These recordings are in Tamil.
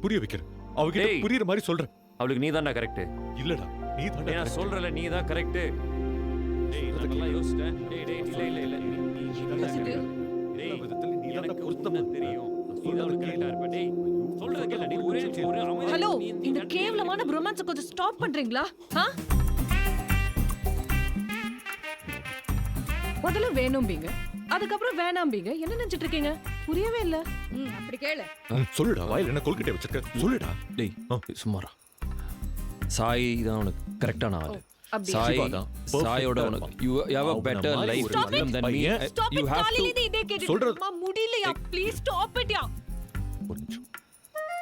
புரிய வைக்கிறேன். அவகிட்ட டேய். புரியுற மாதிரி சொல்றேன். அவளுக்கு நீ தான்டா கரெக்ட். இல்லடா, நீ தான்டா நான் correct. சொல்றல நீ தான் கரெக்ட். டேய் நான் நல்லா யோசிச்சேன். டேய் இல்ல நீ தான் யோசிட்டு. correct. டேய் எல்லா விதத்திலும் நீ தான்டா எனக்கு பொருத்தமா உண்மை தெரியும். நீ தான் சொல்றது கரெக்டா இருப்ப. டேய் சொல்றது கேள. நீ ஒரே ஒரு அமைதி. ஹலோ, நீ இந்த correct. கேவலமான ரொமான்ஸ் கொஞ்சம் ஸ்டாப் பண்றீங்களா? முதல்ல வேணும்பீங்க, அதுக்கப்புறம் வேணாம்பீங்க. என்ன நினைச்சிட்டு இருக்கீங்க? புரியவே இல்ல. அப்படி கேளு. சொல்லுடா, வாயில என்ன கொல்கட்டை வச்சிருக்க? சொல்லுடா. டேய் சும்மாரா. சாய் தான் உனக்கு கரெக்டான ஆளு. அப்படி. சாய் சிவா தான் சாயோட perfect-ஆ உனக்கு you have a அவன better மாதிரி life ஒரு Stop it. than me. பையன். Stop You it. have to காலையில இருந்து இதே கேட்டுட்டு சொல்றது- இருக்கேன்மா. முடியலையா? Please stop it yeah. ஒரு நிமிஷம்.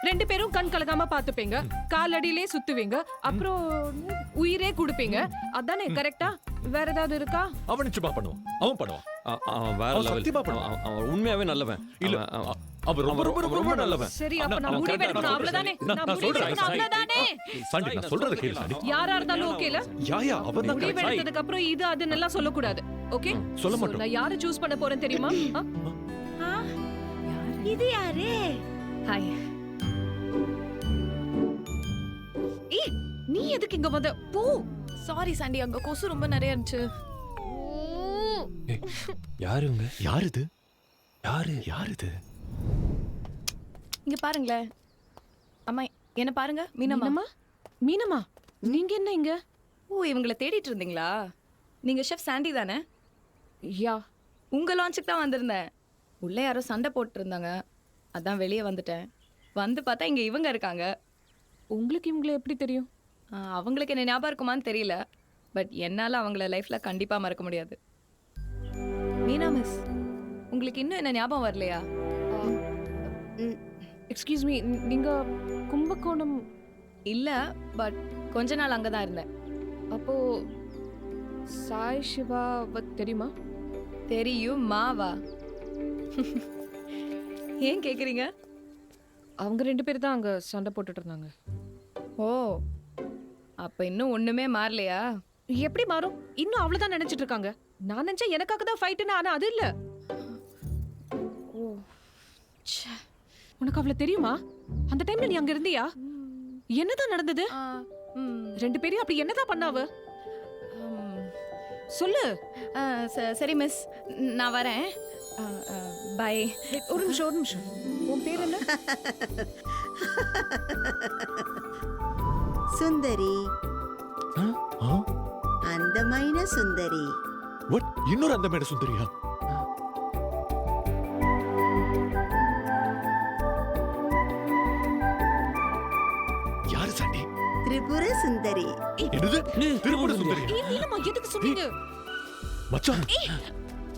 ரெண்டு பேரும் கண் கலக்காம பாத்துப்பீங்க, காலடியிலே சுத்துவீங்க, அப்புறம் உயிரே கொடுப்பீங்க. அதானே கரெக்டா? வேற ஏதாவது இருக்கா? அவன் நிச்சயமா பண்ணுவான். அவன் பண்ணுவான். அவன் வேற அவன் level. சத்தியமா பண்ணுவான். அவன் உண்மையாவே நல்லவன். இல்ல, அவன் அவன் ரொம்ப ரொம்ப ரொம்ப ரொம்ப நல்லவன். சரி, அப்ப நான் அவன் முடிவு correct-ஆ எடுக்கணும், நான் அவ்வளவுதானே? சொல்றேன். நான் நான் முடிவு சொல்றேன். எடுக்கணும், அவ்வளவுதானே? சாண்டி, நான் சொல்றத கேளு, சாண்டி. யாரா இருந்தாலும் ஓகேல? யா அவன் தான் முடிவு correct. எடுத்ததுக்கு அப்புறம் இது அதுன்னு எல்லாம் சொல்லக்கூடாது. ஓகே? சொல்ல So, மாட்டோம். நான் யாரை சூஸ் பண்ண போறேன் தெரியுமா? இது யாரு? ஹாய். ஏய், நீ எதுக்கு இங்க வந்த? போ. சாரி சாண்டி, அங்க கொசு ரொம்ப நிறைய இருந்துச்சு. யாரு இவங்க? யார் இது? யாரு? யார் இது? இங்க பாருங்களேன். அம்மா என்ன பாருங்க, மீனம்மா. மீனம்மா? மீனம்மா, நீங்க என்ன இங்க? ஓ, இவங்கள தேடிட்டு இருந்தீங்களா? நீங்க ஷெஃப் சாண்டி தானே? யா. உங்க லான்ச்சுக்கு தான் வந்திருந்தேன். உள்ள யாரோ சண்டை போட்டு இருந்தாங்க, அதான் வெளியே வந்துட்டேன். வந்து பார்த்தா இங்க இவங்க இருக்காங்க. உங்களுக்கு இவங்களை எப்படி தெரியும்? அவங்களுக்கு என்ன ஞாபகம் இருக்குமான்னு தெரியல, பட் என்னால அவங்கள லைஃப்ல கண்டிப்பா மறக்க முடியாது. மீனா மிஸ், உங்களுக்கு இன்னும் என்ன ஞாபகம் வரலையா? எக்ஸ்கியூஸ் மீ, நீங்க கும்பகோணம்? இல்ல, பட் கொஞ்ச நாள் அங்கதான் இருந்தேன். அப்போ சாய் சிவாவை தெரியுமா? தெரியும் மாவா? ஏன் கேக்குறீங்க? அவங்க ரெண்டு பேர் தான் அங்க சண்டை போட்டுட்டு இருந்தாங்க. ஓ, அப்ப இன்னும் ஒண்ணுமே மாறலையா? எப்படி மாறும்? இன்னும் அவ்வளவுதான் நினைச்சிட்டு இருக்காங்க. நான் நினைச்சேன் எனக்காக தான் ஃபைட்னு, ஆனா அது இல்ல. ஓ, ச்சே. உனக்கு அவள தெரியுமா? அந்த டைம்ல நீ அங்க இருந்தியா? என்னதான் நடந்தது? ரெண்டு பேரையும் அப்படி என்னதான் பண்ணாவ? சொல்லு. சரி மிஸ், நான் வரேன். பை. ஒரு நிமிஷம், ஒரு நிமிஷம். உன் பேர் என்ன? சுந்தரி, ஆ? అందమైన సుందరి. What? இன்னொரு அந்த மேட சுந்தரியா? யாரு சாண்டி? త్రిపుర సుందరి. என்னது? திருப்பூர் சுந்தரியா? ஏய், நீலம்மா, எதுக்கு சொன்னீங்க? மச்சான்,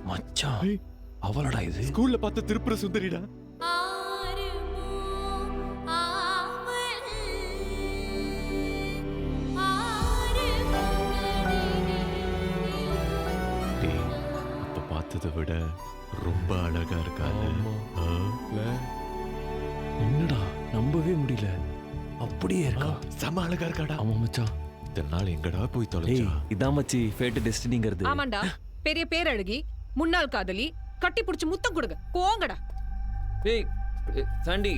மச்சான் ஏய், அவளடா இது. ஸ்கூல்ல பார்த்த திருப்புர சுந்தரிடா. டேய், அப்ப பார்த்ததை விட ரொம்ப அழகா இருக்கால. என்னடா நம்பவே முடியல. அப்படியே இருக்கா. செம அழகா இருக்காடா. ஆமா மச்சான். இத்தனை நாள் எங்கடா போய் ஏய் தொலைச்சா? இதான் மச்சி ஃபேட் டெஸ்டினிங்கிறது. ஆமாண்டா, பெரிய பேரழகி, முன்னாள் காதலி, கட்டி பிடிச்சு முத்தம் கொடுங்க. போங்கடா. ஏய் சாண்டி